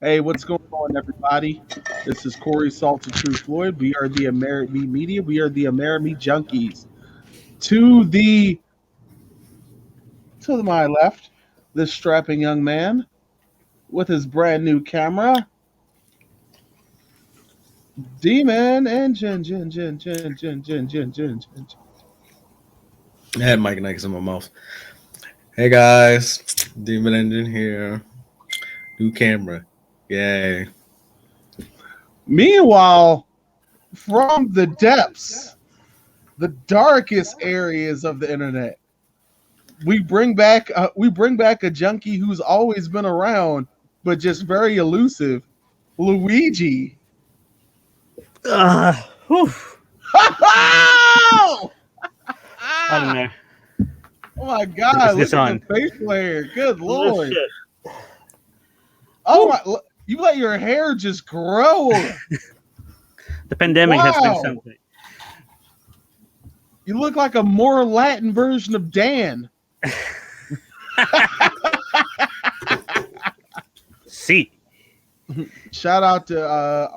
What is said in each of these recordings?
Hey, what's going on, everybody? This is Corey Salted True Floyd. We are the Amerime Media. We are the Amerime Junkies. To the my left, this strapping young man with his brand new camera, Demon and Jin. I had Mike Nikes in my mouth. Hey guys, Demon Engine here. New camera. Yay. Meanwhile, from the depths, the darkest areas of the internet, we bring back a junkie who's always been around, but just very elusive, Luiggi. Whew. Oh I don't know. my God! It's Look on. at the facial hair. Good Lord! Shit. Oh my! You let your hair just grow. The pandemic has been Wow. something. You look like a more Latin version of Dan. See. Shout out to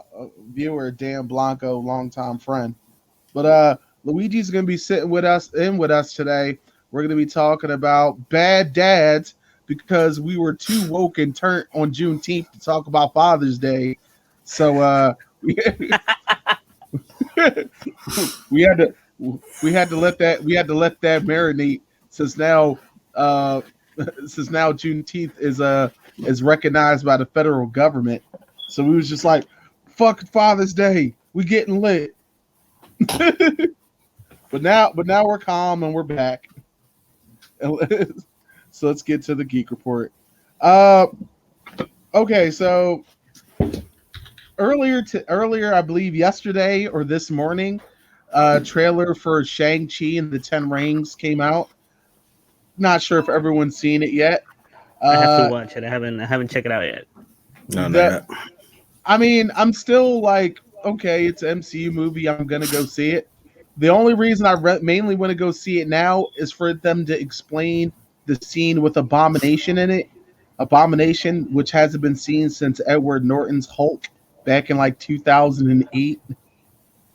viewer Dan Blanco, longtime friend. But Luigi's gonna be sitting with us today. We're gonna be talking about bad dads because we were too woke and turned on Juneteenth to talk about Father's Day. So we had to let that marinate since now Juneteenth is recognized by the federal government. So we was just like, fuck Father's Day, we getting lit. but now we're calm and we're back. So let's get to the geek report. Okay, so earlier, I believe yesterday or this morning, trailer for Shang-Chi and the Ten Rings came out. Not sure if everyone's seen it yet. I have to watch it. I haven't checked it out yet. No. I mean, I'm still like, okay, it's an MCU movie. I'm gonna go see it. The only reason I mainly want to go see it now is for them to explain the scene with Abomination in it. Abomination, which hasn't been seen since Edward Norton's Hulk back in like 2008.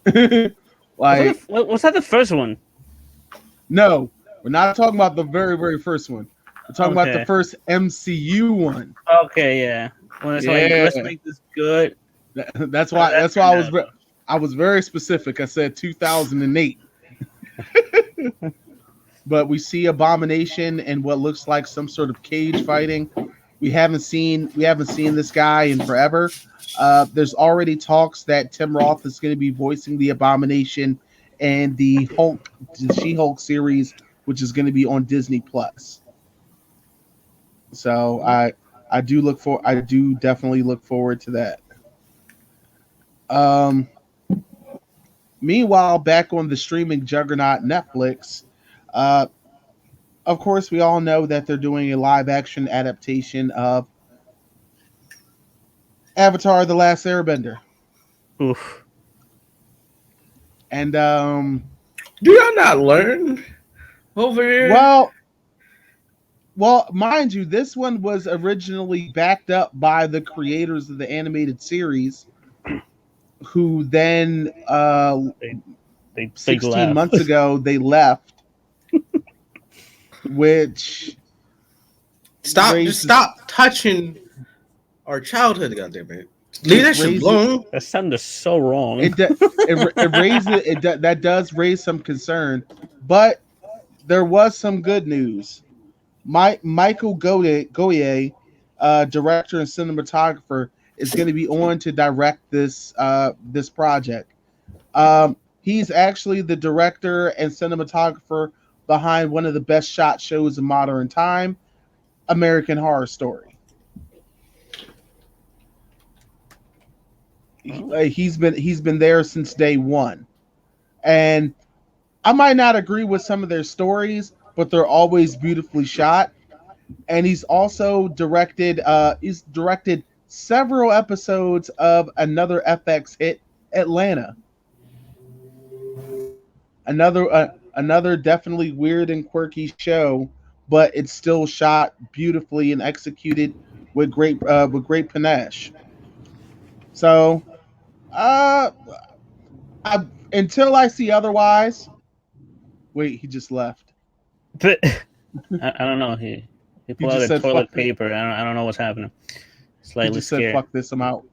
Was that the first one? No, we're not talking about the very, very first one. We're talking about the first MCU one. Okay, yeah. Well, it's like, let's make this good. That's why I was very specific. I said 2008. But we see Abomination and what looks like some sort of cage fighting. We haven't seen this guy in forever. There's already talks that Tim Roth is going to be voicing the Abomination and the She-Hulk series, which is going to be on Disney Plus. So I do definitely look forward to that. Meanwhile, back on the streaming juggernaut Netflix, of course, we all know that they're doing a live-action adaptation of Avatar: The Last Airbender. Oof. And do y'all not learn over here? Well, mind you, this one was originally backed up by the creators of the animated series, who then 16 months ago they left. Which stop touching our childhood, goddamn it! Leave that shit alone. That sounded so wrong. That does raise some concern, but there was some good news. Michael Goye, director and cinematographer, is going to be on to direct this project. He's actually the director and cinematographer behind one of the best shot shows in modern time, American Horror Story. He's been there since day one, and I might not agree with some of their stories, but they're always beautifully shot. And he's also directed several episodes of another FX hit, Atlanta. Another definitely weird and quirky show, but it's still shot beautifully and executed with great panache. So, uh, until I see otherwise. Wait, he just left. But I don't know. He He pulled out just a said toilet fuck this. paper. I don't know what's happening. He Slightly just said scared. fuck this. I'm out.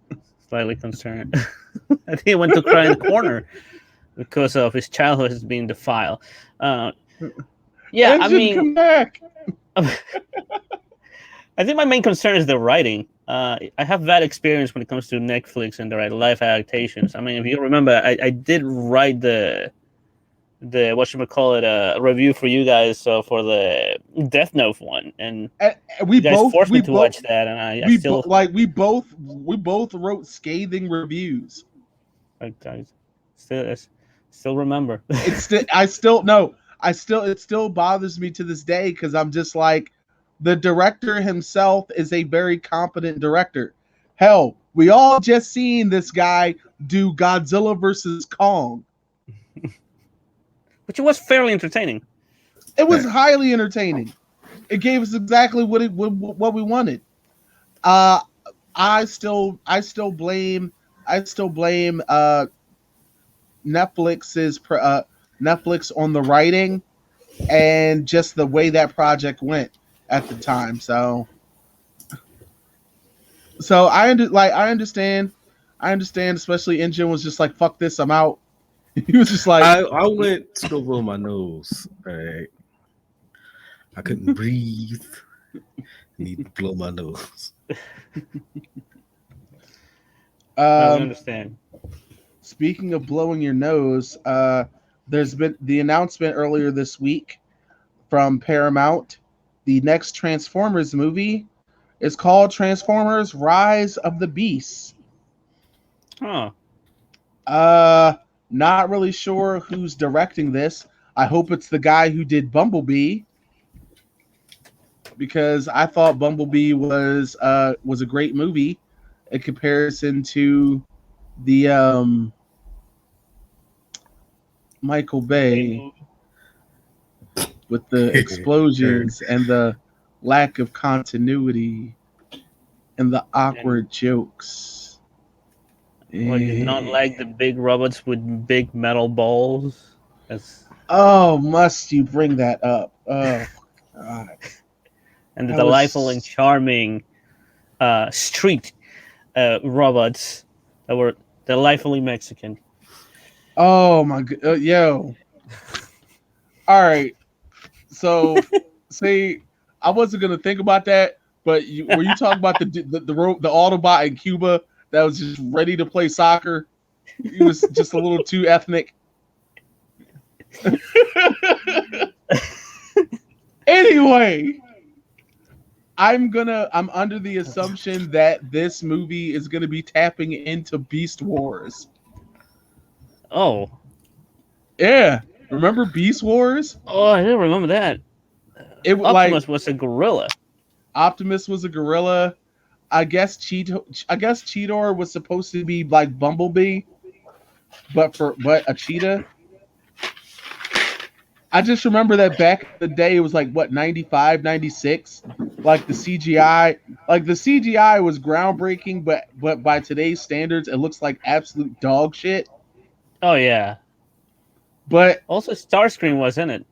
Slightly concerned. I think he went to cry in the corner because of his childhood has been defiled. Yeah, I Engine, mean, come back. I think my main concern is the writing. I have bad experience when it comes to Netflix and the live adaptations. I mean, if you remember, I did write the whatchamacallit review for you guys for the Death Note one, and And you guys forced me to watch that, and I still we both wrote scathing reviews. I still remember. It still bothers me to this day because I'm just like, the director himself is a very competent director. Hell, we all just seen this guy do Godzilla versus Kong. Which was fairly entertaining. It was highly entertaining. It gave us exactly what we wanted. I still blame Netflix on the writing and just the way that project went at the time. So I understand, especially Engine was just like, fuck this, I'm out. He was just like, I went to go blow my nose. Right? I couldn't breathe. Need to blow my nose. I understand. Speaking of blowing your nose, there's been the announcement earlier this week from Paramount. The next Transformers movie is called Transformers: Rise of the Beasts. Huh. Not really sure who's directing this. I hope it's the guy who did Bumblebee, because I thought Bumblebee was a great movie in comparison to the Michael Bay with the explosions and the lack of continuity and the awkward jokes. Well, you not like the big robots with big metal balls? Oh, must you bring that up? Oh, God. And the delightful and charming street robots that were delightfully Mexican. Oh my god, yo! All right, so see, I wasn't gonna think about that, but were you talking about the Autobot in Cuba that was just ready to play soccer? He was just a little too ethnic. Anyway, I'm under the assumption that this movie is gonna be tapping into Beast Wars. Oh, yeah. Remember Beast Wars? Oh, I didn't remember that. Optimus was a gorilla. Optimus was a gorilla. I guess Cheetor was supposed to be like Bumblebee, but a cheetah. I just remember that back in the day, it was like, what, 95, 96? Like the CGI was groundbreaking, but by today's standards, it looks like absolute dog shit. Oh, yeah. But also Starscream was in it.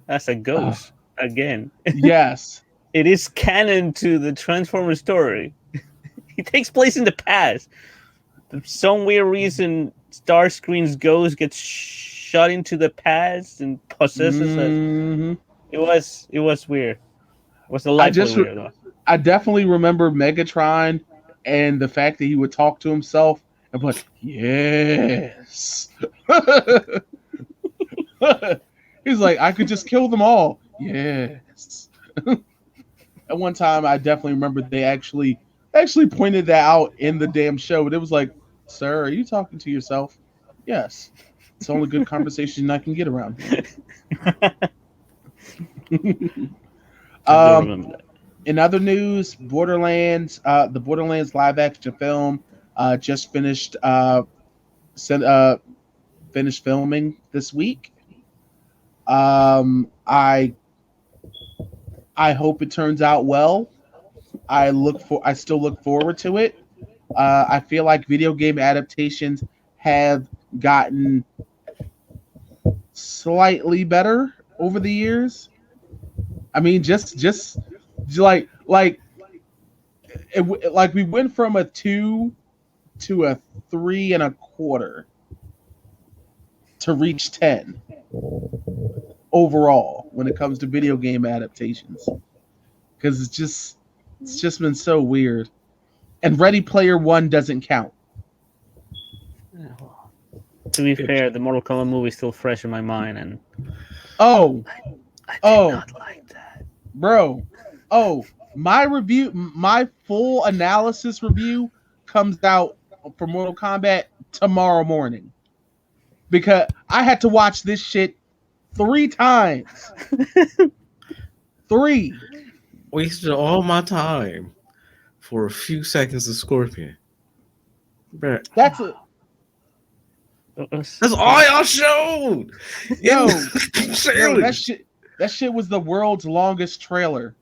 That's a ghost again. Yes. It is canon to the Transformers story. It takes place in the past. For some weird reason, Starscream's ghost gets shot into the past and possesses us. It was weird. It was delightfully weird, though. I definitely remember Megatron and the fact that he would talk to himself and be like, yes. He's like, I could just kill them all. Yes. At one time, I definitely remember they actually pointed that out in the damn show, but it was like, sir, are you talking to yourself? Yes. It's the only good conversation I can get around here. In other news, Borderlands, the Borderlands live action film just finished filming this week. I hope it turns out well. I still look forward to it. I feel like video game adaptations have gotten slightly better over the years. I mean, just like we went from a 2 to a 3.25 to reach 10 overall when it comes to video game adaptations, because it's just been so weird. And Ready Player One doesn't count. To be fair, the Mortal Kombat movie is still fresh in my mind, and Oh, I did oh, not like that. bro. Oh, my full analysis review comes out for Mortal Kombat tomorrow morning, because I had to watch this shit 3 times. 3. Wasted all my time for a few seconds of Scorpion. Bruh, That's a that's all y'all showed. yo, Trailer. that shit was the world's longest trailer.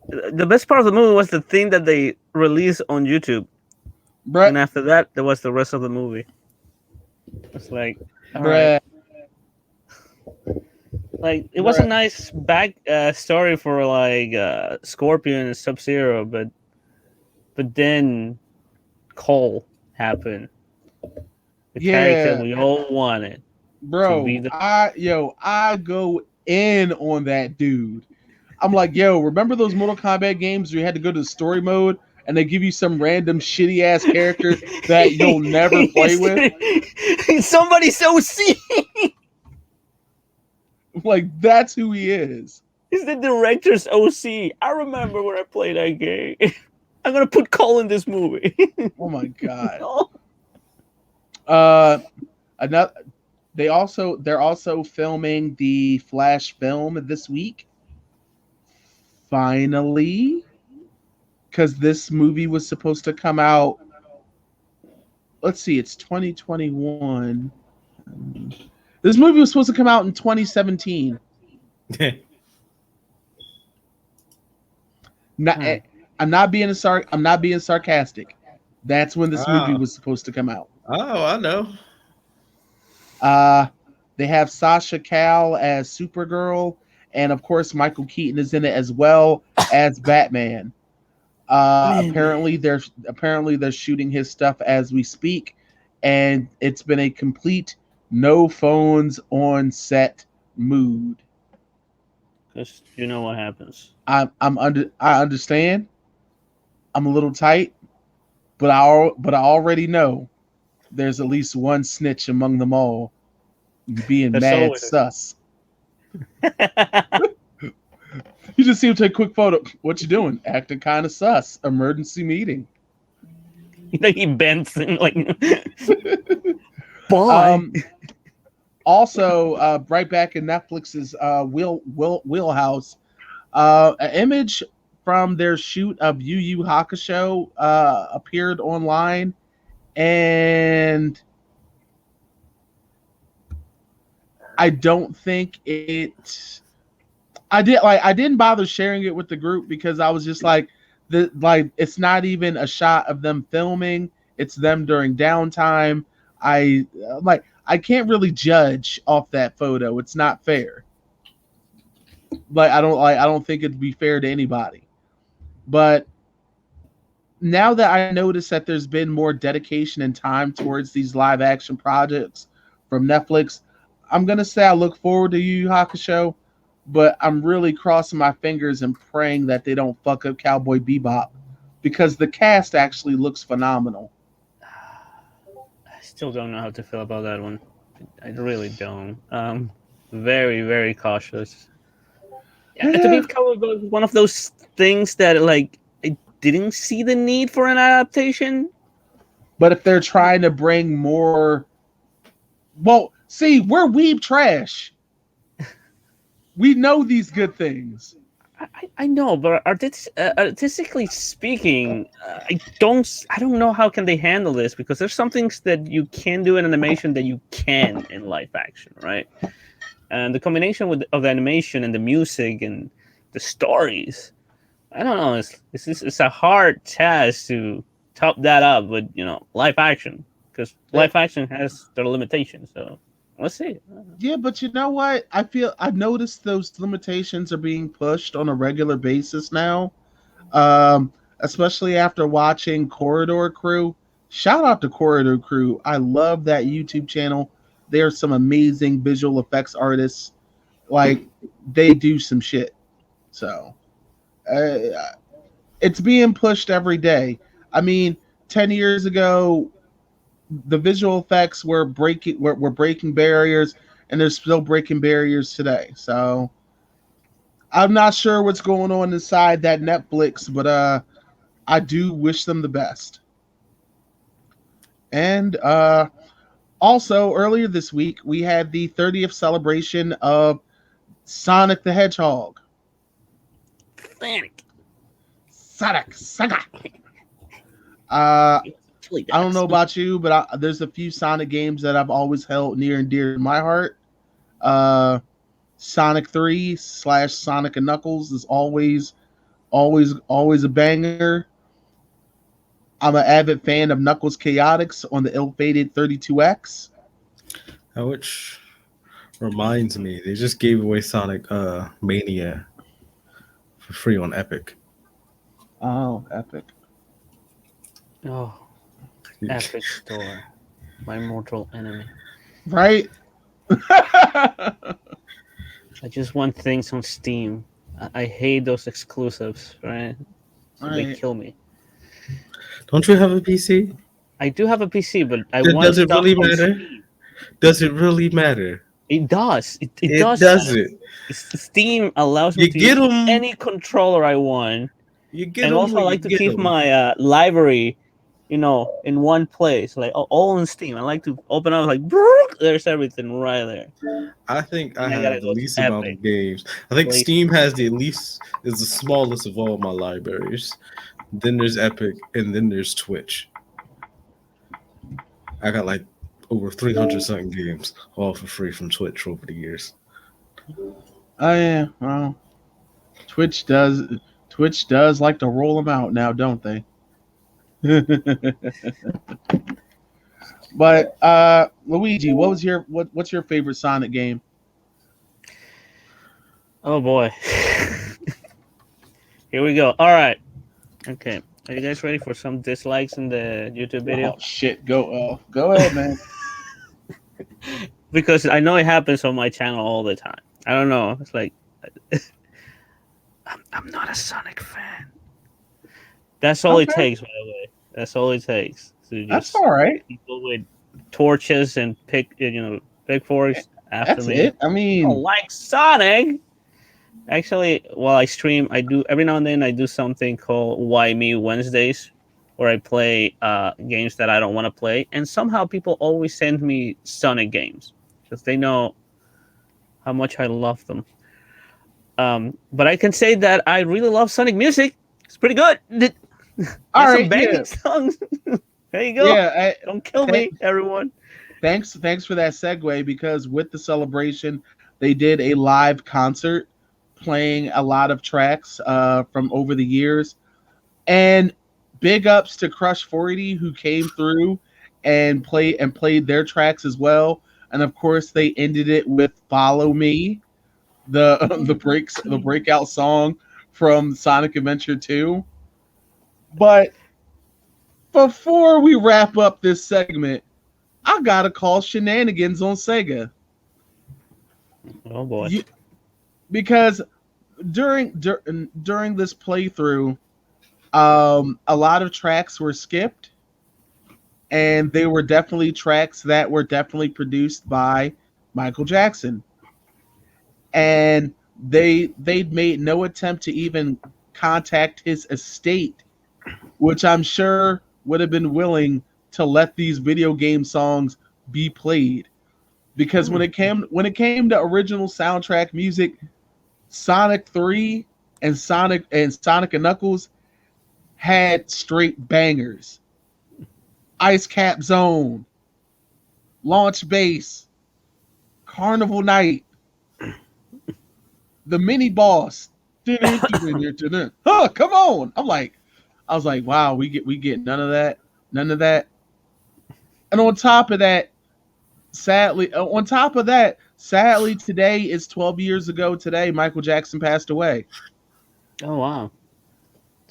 The best part of the movie was the thing that they released on YouTube, and Bruh, after that, there was the rest of the movie. It's like, all bruh, right. Like it was a bruh. nice back story for like Scorpion and Sub-Zero, but then Cole happened. The character Yeah, we all wanted to be bro. the. I go in on that dude. I'm like, yo, remember those Mortal Kombat games where you had to go to the story mode and they give you some random shitty ass character that you'll never play with? Somebody's OC. Like, that's who he is. He's the director's OC. I remember when I played that game. I'm gonna put Cole in this movie. Oh my god. No. Another. They're also filming the Flash film this week. Finally, because this movie was supposed to come out. Let's see, it's 2021. This movie was supposed to come out in 2017. I'm not being sarcastic. That's when this movie was supposed to come out. Oh, I know. They have Sasha Cal as Supergirl, and of course Michael Keaton is in it as well as Batman. Apparently they're shooting his stuff as we speak, and it's been a complete no phones on set mood. Because you know what happens. I understand. I'm a little tight, but I already know there's at least one snitch among them all, being That's mad always- sus. You just see him take a quick photo. What you doing? Acting kind of sus. Emergency meeting. He bends and like. Bye. Also, right back in Netflix's wheelhouse, an image from their shoot of Yu Yu Hakusho appeared online, and I don't think it. I didn't bother sharing it with the group because I was just like, it's not even a shot of them filming. It's them during downtime. I can't really judge off that photo. It's not fair. I don't think it'd be fair to anybody. But now that I notice that there's been more dedication and time towards these live action projects from Netflix, I'm gonna say I look forward to Yu Yu Hakusho, but I'm really crossing my fingers and praying that they don't fuck up Cowboy Bebop, because the cast actually looks phenomenal. I still don't know how to feel about that one. I really don't. Very, very cautious. Yeah. To me, Cowboy Bebop was one of those things that like I didn't see the need for an adaptation. But if they're trying to bring more, well, see, we're weeb trash. We know these good things. I know, but artistically speaking, I don't know how can they handle this, because there's some things that you can do in animation that you can in live action, right? And the combination of the animation and the music and the stories, I don't know. It's a hard task to top that up with live action, because live action has their limitations. So let's see. Yeah, but you know what? I've noticed those limitations are being pushed on a regular basis now. Especially after watching Corridor Crew. Shout out to Corridor Crew. I love that YouTube channel. There are some amazing visual effects artists. Like they do some shit. So uh, it's being pushed every day. I mean, 10 years ago, the visual effects were breaking barriers, and they're still breaking barriers today. So I'm not sure what's going on inside that Netflix, but I do wish them the best. And also, earlier this week, we had the 30th celebration of Sonic the Hedgehog. Sonic Saga. I don't know about you, but there's a few Sonic games that I've always held near and dear to my heart. Sonic 3 / Sonic and Knuckles is always a banger. I'm an avid fan of Knuckles Chaotix on the ill-fated 32X. Which reminds me, they just gave away Sonic Mania for free on Epic. Oh, epic. Oh, Epic Store, my mortal enemy. Right? I just want things on Steam. I hate those exclusives, right? They kill me. Don't you have a PC? I do have a PC, but Does it really matter? Does it really matter? It does. It does it. Steam allows me to use any controller I want. And also, I like to keep my library, in one place, like all in Steam. I like to open up, like, there's everything right there. I think I have the least amount of games. I think Steam is the smallest of all my libraries. Then there's Epic, and then there's Twitch. I got like over 300 something games, all for free from Twitch over the years. Oh yeah, well, Twitch does like to roll them out now, don't they? But Luigi, what's your favorite Sonic game? Oh boy. Here we go. All right. Okay. Are you guys ready for some dislikes in the YouTube video? Oh shit, go ahead, man. Because I know it happens on my channel all the time. I don't know. It's like I'm not a Sonic fan. That's all it takes, by the way. That's all it takes. So that's all right. People with torches and pitchforks after that's me. It. I mean, I don't like Sonic. Actually, while I stream, I do every now and then I do something called Why Me Wednesdays, where I play games that I don't want to play, and somehow people always send me Sonic games because they know how much I love them. But I can say that I really love Sonic music. It's pretty good. All right, some banging songs. There you go. Yeah, don't kill me, everyone. Thanks for that segue, because with the celebration, they did a live concert playing a lot of tracks from over the years, and big ups to Crush 40 who came through and played their tracks as well. And of course, they ended it with "Follow Me," the breakout song from Sonic Adventure 2. But before we wrap up this segment, I gotta call shenanigans on Sega. Oh boy! Because during this playthrough, a lot of tracks were skipped, and they were definitely tracks that were definitely produced by Michael Jackson, and they made no attempt to even contact his estate, which I'm sure would have been willing to let these video game songs be played. Because when it came to original soundtrack music, Sonic 3 and Sonic and Knuckles had straight bangers. Ice Cap Zone, Launch Base, Carnival Night, the mini boss. Huh, come on. I'm like, I was like, wow, we get none of that, none of that. And on top of that, sadly, today is 12 years ago. Today, Michael Jackson passed away. Oh wow!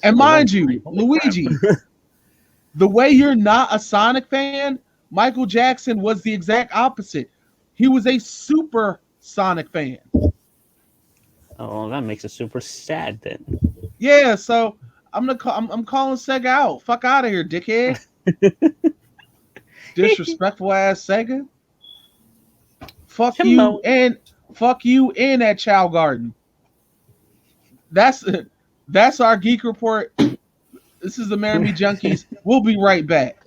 And Oh, mind you, holy crap. Luigi, the way you're not a Sonic fan, Michael Jackson was the exact opposite. He was a super Sonic fan. Oh, that makes it super sad then. Yeah, so I'm calling Sega out. Fuck out of here, dickhead. Disrespectful ass Sega. Fuck you and that Chow Garden. That's our geek report. This is the Amerime Junkies. We'll be right back.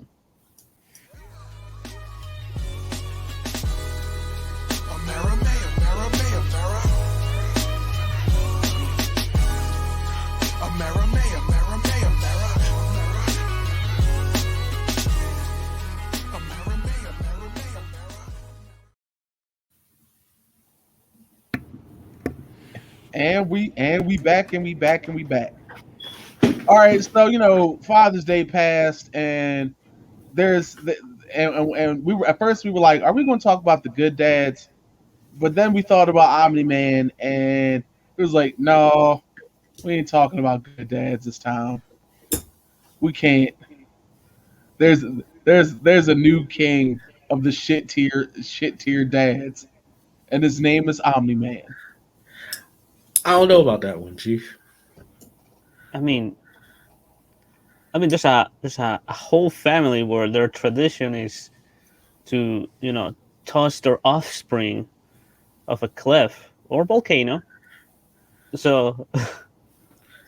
And we back. All right, so Father's Day passed, and and we were at first we were like, are we going to talk about the good dads? But then we thought about Omni-Man, and it was like, no, we ain't talking about good dads this time. We can't. There's a new king of the shit tier dads, and his name is Omni-Man. I don't know about that one, Chief. I mean, there's a whole family where their tradition is to toss their offspring off a cliff or volcano. So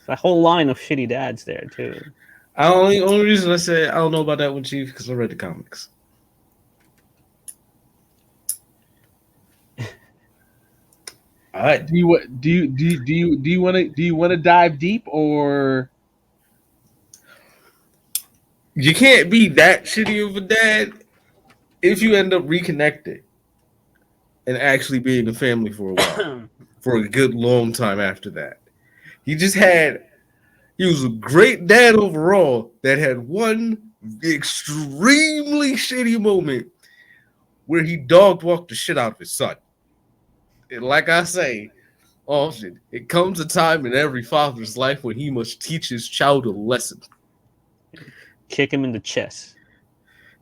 a whole line of shitty dads there too. Only reason I said I don't know about that one, Chief, because I read the comics. All right. Do you want to dive deep, or you can't be that shitty of a dad if you end up reconnecting and actually being a family for a while, for a good long time after that. He was a great dad overall that had one extremely shitty moment where he dog walked the shit out of his son. And like I say, often, it comes a time in every father's life when he must teach his child a lesson. Kick him in the chest.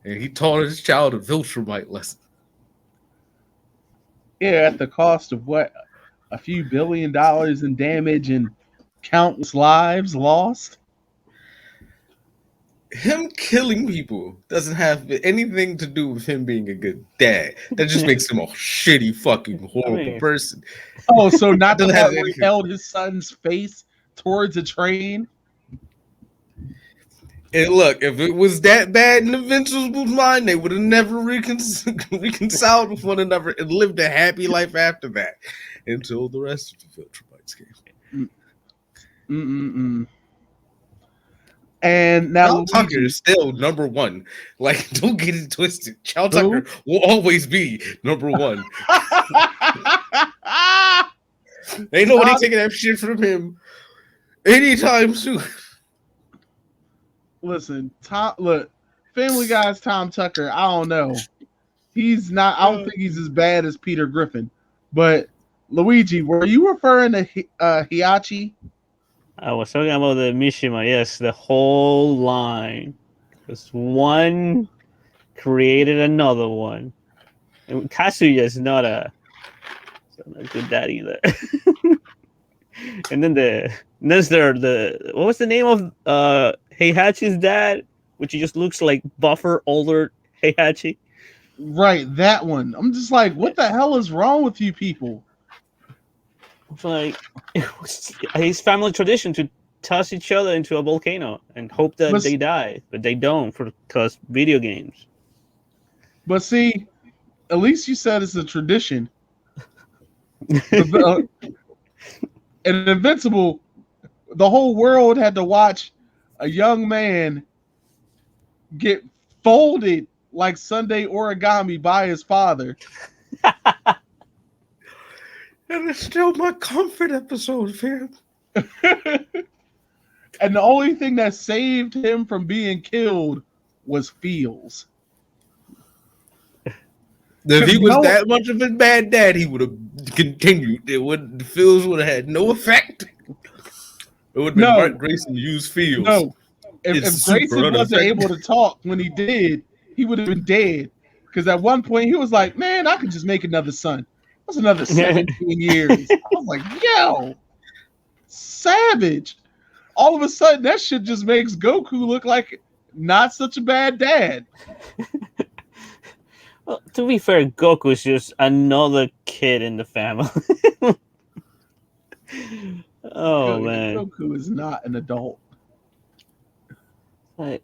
And he taught his child a Viltrumite lesson. Yeah, at the cost of what? A few $1 billion in damage and countless lives lost? Him killing people doesn't have anything to do with him being a good dad. That just makes him a shitty, fucking, horrible person. Oh, so not the part where he held his son's face towards a train? And look, if it was that bad in Invincible's mind, they would have never reconciled with one another and lived a happy life after that until the rest of the Viltrumites came. And now Tucker is still number one. Like, don't get it twisted. Chow Tucker will always be number one. Ain't nobody taking that shit from him anytime soon. Listen, Family Guy's Tom Tucker. I don't know. He's not. I don't think he's as bad as Peter Griffin. But Luigi, were you referring to Hiachi? I was talking about the Mishima. Yes, the whole line. Because one created another one. And Kazuya is not a good dad either. And then the what was the name of Heihachi's dad, which he just looks like buffer older Heihachi. Right, that one. I'm just like, what the hell is wrong with you people? It's like it's his family tradition to toss each other into a volcano and hope that they die, but they don't because video games. But see, at least you said it's a tradition. And Invincible, the whole world had to watch a young man get folded like Sunday origami by his father. And it's still my comfort episode, fam. And the only thing that saved him from being killed was Feels. If he was that much of a bad dad, he would have continued. The Fields would have had no effect. It would have been Mark Grayson used Fields. No. If Grayson wasn't able to talk when he did, he would have been dead. Because at one point he was like, man, I could just make another son. That's another 17 years. I was like, yo, savage. All of a sudden, that shit just makes Goku look like not such a bad dad. Well, to be fair, Goku is just another kid in the family. Man. Goku is not an adult. Like,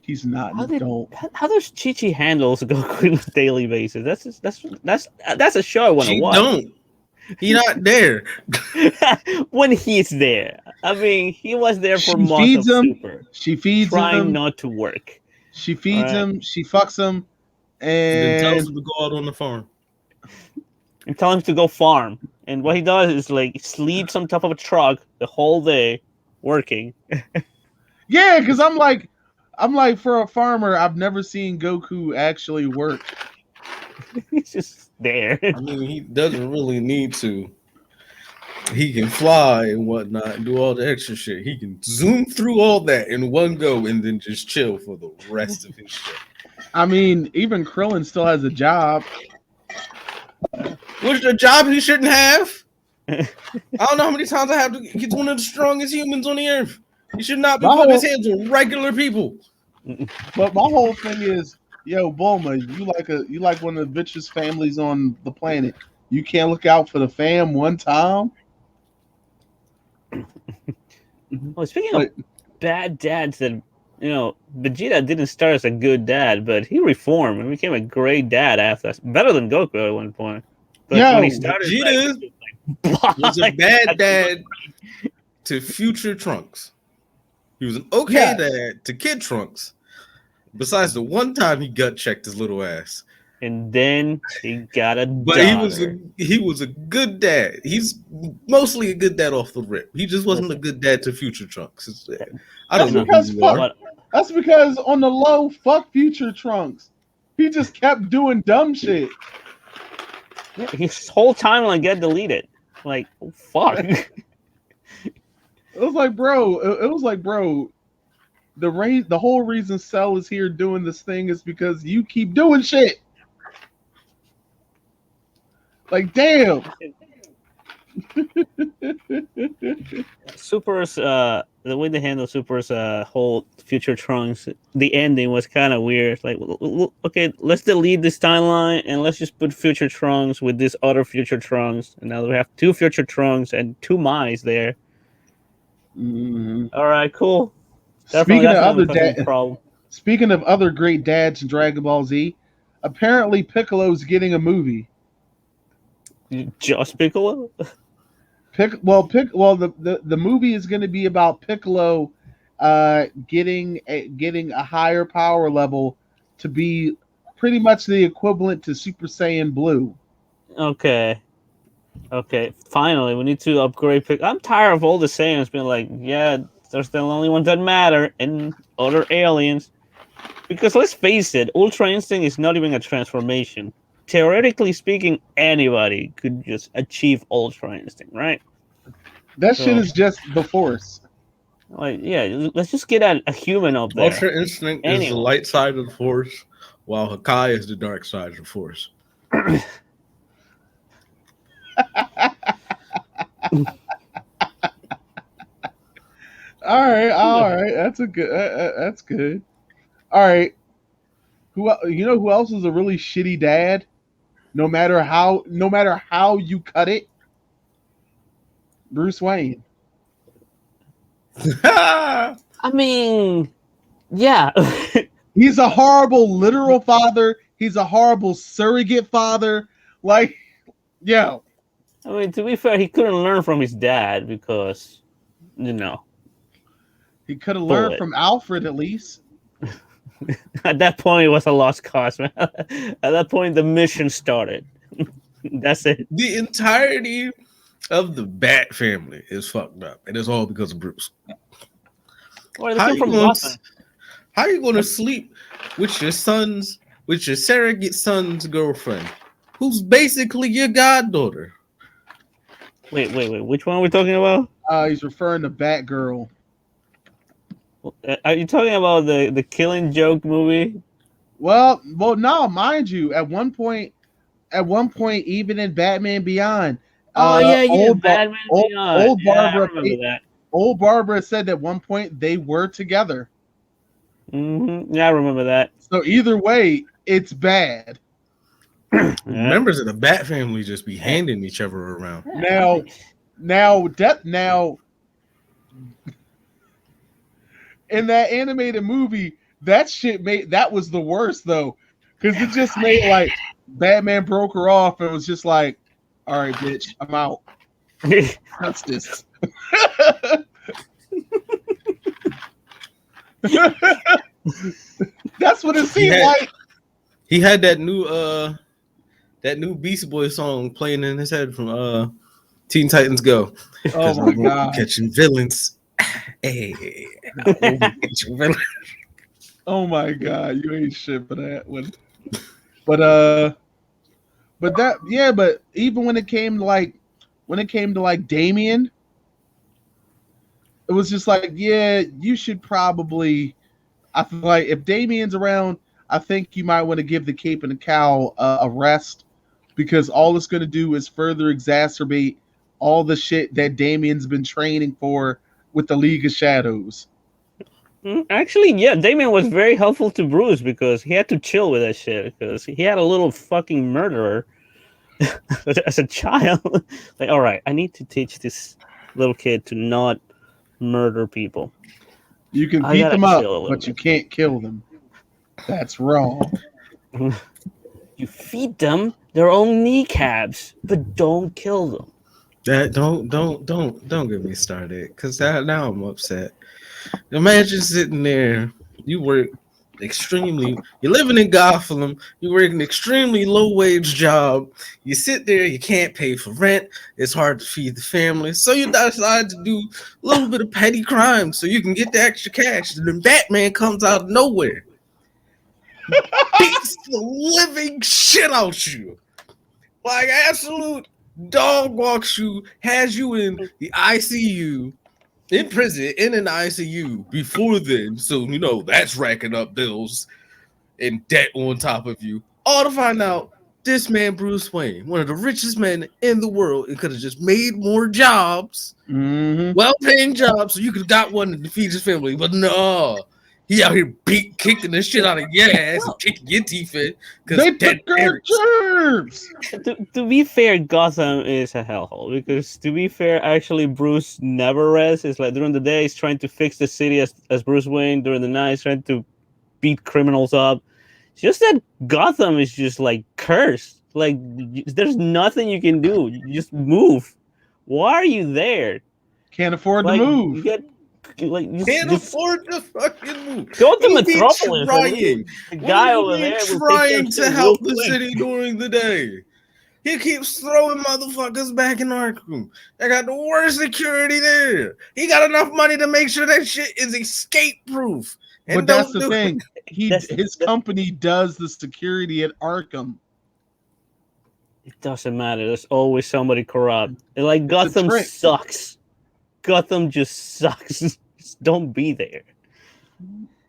he's not an adult. How does Chi-Chi handle Goku on a daily basis? That's a show I want to watch. Don't. He's not there. When he's there. I mean, he was there for months. Feeds him. Super. She feeds trying him. not to work. She feeds him. She fucks him. And then tells him to go out on the farm. And tell him to go farm. And what he does is like sleeps on top of a truck the whole day working. Yeah, because I'm like, for a farmer, I've never seen Goku actually work. He's just there. I mean, he doesn't really need to. He can fly and whatnot and do all the extra shit. He can zoom through all that in one go and then just chill for the rest of his shit. I mean, even Krillin still has a job. Which a job he shouldn't have. I don't know how many times I have to. He's one of the strongest humans on the earth. He should not be putting his hands on regular people. But my whole thing is, yo, Bulma, you like one of the richest families on the planet. You can't look out for the fam one time. Well, speaking of bad dads, that Vegeta didn't start as a good dad, but he reformed and became a great dad after that. Better than Goku at one point. But when he started, Vegeta was a bad dad to future Trunks. He was an okay dad to Kid Trunks. Besides the one time he gut checked his little ass. And then he got a But daughter. he was a good dad. He's mostly a good dad off the rip. He just wasn't a good dad to future Trunks. I don't know who you are. That's because on the low, fuck future Trunks. He just kept doing dumb shit. Yeah, his whole timeline got deleted. Like, fuck. It was like, bro. The whole reason Cell is here doing this thing is because you keep doing shit. Like, damn. Super's the way they handle Super's whole future Trunks, the ending was kind of weird. Like, okay, let's delete this timeline and let's just put future Trunks with this other future Trunks, and now we have two future Trunks and two Mi's there. Mm-hmm. All right, cool. Speaking of other great dads in Dragon Ball Z, apparently Piccolo's getting a movie. Just Piccolo? The movie is going to be about Piccolo getting a higher power level to be pretty much the equivalent to Super Saiyan Blue. Okay, finally, we need to upgrade Piccolo. I'm tired of all the Saiyans being like, yeah, they're the only ones that matter, and other aliens. Because let's face it, Ultra Instinct is not even a transformation. Theoretically speaking, anybody could just achieve Ultra Instinct, right? That shit is just the Force. Like, yeah, let's just get a human up there. Ultra Instinct is the light side of the Force, while Hakai is the dark side of the Force. All right. That's good. All right. Who else is a really shitty dad? No matter how you cut it, Bruce Wayne. I mean, yeah. He's a horrible literal father. He's a horrible surrogate father. Like, yeah. I mean, to be fair, he couldn't learn from his dad because, he could have learned from Alfred at least. At that point, it was a lost cause, man. At that point, the mission started. That's it. The entirety of the Bat family is fucked up, and it's all because of Bruce. Or they How came you from gonna Gotham. how you gonna sleep with your surrogate son's girlfriend, who's basically your goddaughter? Wait. Which one are we talking about? He's referring to Batgirl. Are you talking about the Killing Joke movie? Well, no, mind you, at one point, even in Batman Beyond, Oh yeah, old, Batman Beyond. old Yeah, I Barbara, remember that. old Barbara said at one point they were together. Yeah, I remember that. So either way, it's bad. Yeah. Members of the Bat family just be handing each other around. Now, in that animated movie, that was the worst though, because it just made like Batman broke her off and was just like, "All right, bitch, I'm out." Justice. That's what it seemed like. He had that new Beast Boy song playing in his head from Teen Titans Go. Oh my god! Catching villains. Hey, catching villains. Oh my god! You ain't shit for that one. But even when it came to like Damien, it was just like, yeah, you should probably. I feel like if Damien's around, I think you might want to give the Cape and the Cowl a rest, because all it's going to do is further exacerbate all the shit that Damien's been training for with the League of Shadows. Actually, yeah, Damien was very helpful to Bruce because he had to chill with that shit because he had a little fucking murderer as a child. Like, all right, I need to teach this little kid to not murder people. You can beat them up, but you can't kill them. That's wrong. You feed them their own kneecaps, but don't kill them. That don't get me started, because now I'm upset. Imagine sitting there, you're living in Gotham, you work an extremely low wage job, you sit there, you can't pay for rent, it's hard to feed the family, so you decide to do a little bit of petty crime so you can get the extra cash, and then Batman comes out of nowhere, beats the living shit out you, like absolute dog walks you, has you in the ICU, in prison, in an ICU before then, so you know that's racking up bills and debt on top of you. All to find out this man, Bruce Wayne, one of the richest men in the world, and could have just made more jobs, well-paying jobs, so you could have got one to feed his family. But no, he out here kicking the shit out of your ass and kicking your teeth in. They took our germs. To be fair, Gotham is a hellhole because, to be fair, actually, Bruce never rests. It's like during the day, he's trying to fix the city as Bruce Wayne. During the night, he's trying to beat criminals up. It's just that Gotham is just like cursed. Like, there's nothing you can do. You just move. Why are you there? Can't afford to move. You get, can't afford to fucking move. Go to Metropolis. Trying. The guy over there trying to help the city during the day. He keeps throwing motherfuckers back in Arkham. They got the worst security there. He got enough money to make sure that shit is escape proof. But that's the thing. His company does the security at Arkham. It doesn't matter. There's always somebody corrupt. And like, Gotham sucks. Gotham just sucks. Just don't be there.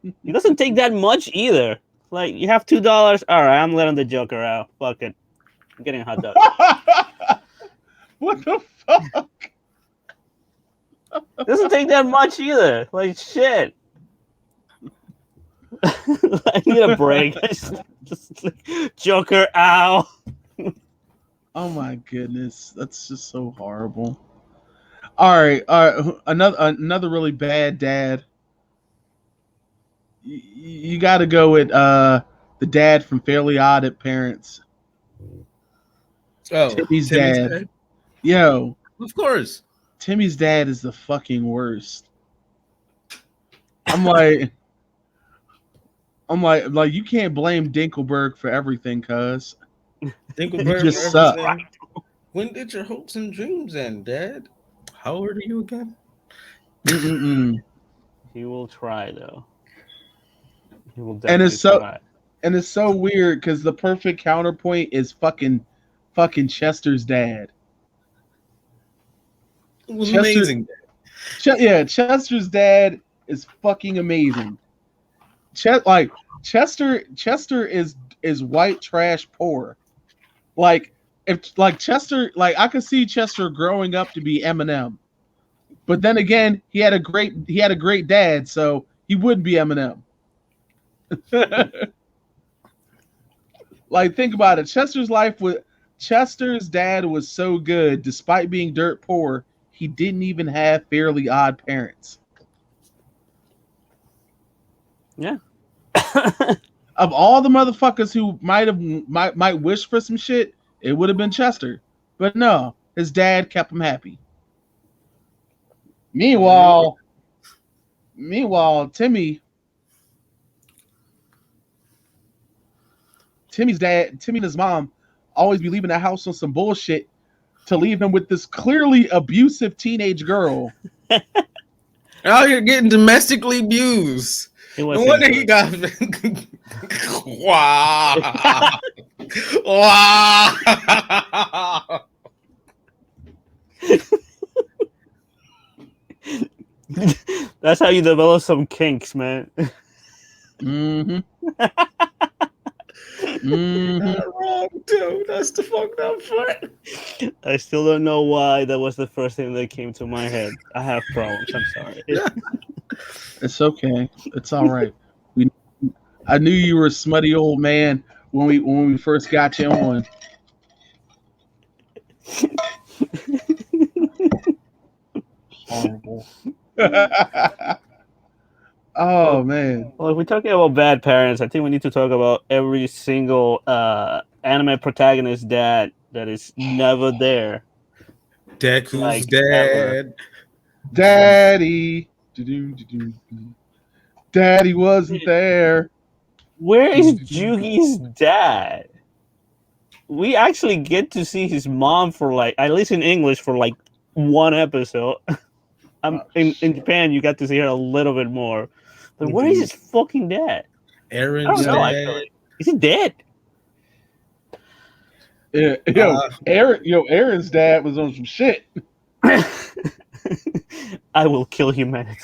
It doesn't take that much either. Like, you have $2. All right, I'm letting the Joker out. Fuck it. I'm getting a hot dog. What the fuck? It doesn't take that much either. Like, shit. I need a break. just like, Joker, ow. Oh my goodness, that's just so horrible. All right. Another really bad dad. You got to go with the dad from Fairly Odd Parents. Oh, Timmy's dad. Yo, of course. Timmy's dad is the fucking worst. I'm like, you can't blame Dinkelberg for everything, cuz. Dinkelberg just sucks. When did your hopes and dreams end, Dad? How old are you again? He will try though. He will And definitely it's so try. and it's so weird because the perfect counterpoint is fucking Chester's dad. It was Chester, amazing. yeah, Chester's dad is fucking amazing. Chester is white trash poor. Like if like Chester, like I could see Chester growing up to be Eminem, but then again, he had a great dad, so he wouldn't be Eminem. Like think about it, Chester's dad was so good, despite being dirt poor, he didn't even have Fairly Odd Parents. Yeah. Of all the motherfuckers who might wish for some shit, it would have been Chester. But no, his dad kept him happy. Meanwhile, Timmy's Timmy and his mom always be leaving the house on some bullshit to leave him with this clearly abusive teenage girl. Out here getting domestically abused. It No was wonder he got. Wow. Wow. That's how you develop some kinks, man. Mm-hmm. Not wrong, too. That's the fucked up part. I still don't know why that was the first thing that came to my head. I have problems. I'm sorry. It's okay. It's all right. I knew you were a smutty old man when we first got you on. Horrible. Oh man. Well, if we're talking about bad parents, I think we need to talk about every single anime protagonist dad that is never there. Deku's Like, dad. Daddy. Daddy wasn't there. Where is Jugi's dad? We actually get to see his mom for like, at least in English, for like one episode. In Japan, you got to see her a little bit more. But where is his fucking dad? Aaron's I don't know, dad. actually. Is he dead? Yeah, Aaron's dad was on some shit. I will kill humanity.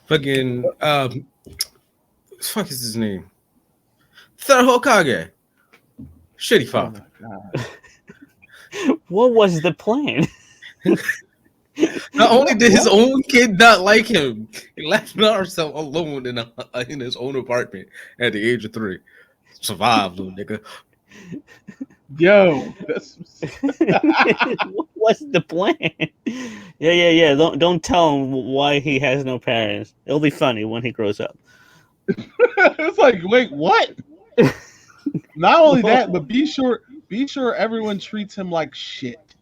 Fucking fuck is his name? Third Hokage. Shitty father. What was the plan? Not only did his own kid not like him, he left himself alone in his own apartment at the age of 3. Survived, little nigga. Yo, What was the plan? Yeah. Don't tell him why he has no parents. It'll be funny when he grows up. it's like, wait, what? Not only that, but be sure everyone treats him like shit.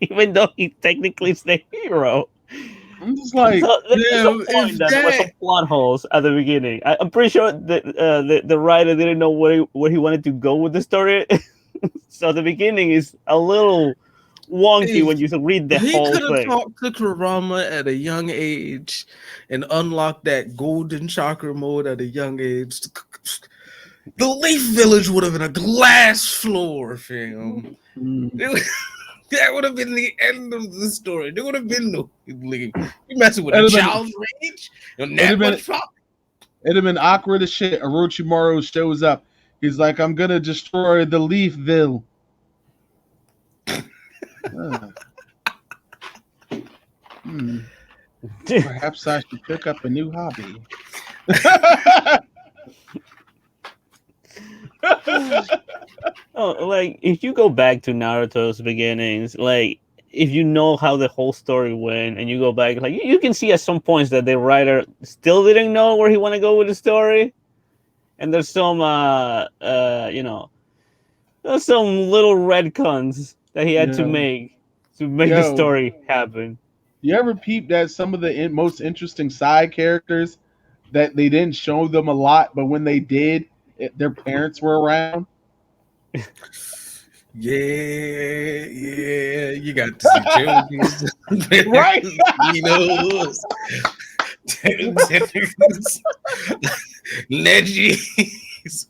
Even though he technically is the hero. I'm just like, So, there was some plot holes at the beginning. I'm pretty sure that the writer didn't know where he wanted to go with the story. So the beginning is a little wonky when you read the whole He could have thing. talked to Kurama at a young age and unlocked that golden chakra mode at a young age. The Leaf Village would have been a glass floor, fam. That would have been the end of the story. There would have been no leave. You messing with a child's rage? It'd have been awkward as shit. Orochimaru shows up. He's like, I'm gonna destroy the Leafville. Perhaps I should pick up a new hobby. Oh, like if you go back to Naruto's beginnings, like if you know how the whole story went, and you go back, like you can see at some points that the writer still didn't know where he want to go with the story, and there's some, there's some little retcons that he had to make the story happen. You ever peep that some of the most interesting side characters that they didn't show them a lot, but when they did, their parents were around? Yeah. You got to see children's, Right? Mosquitoes, tenders, Leggies.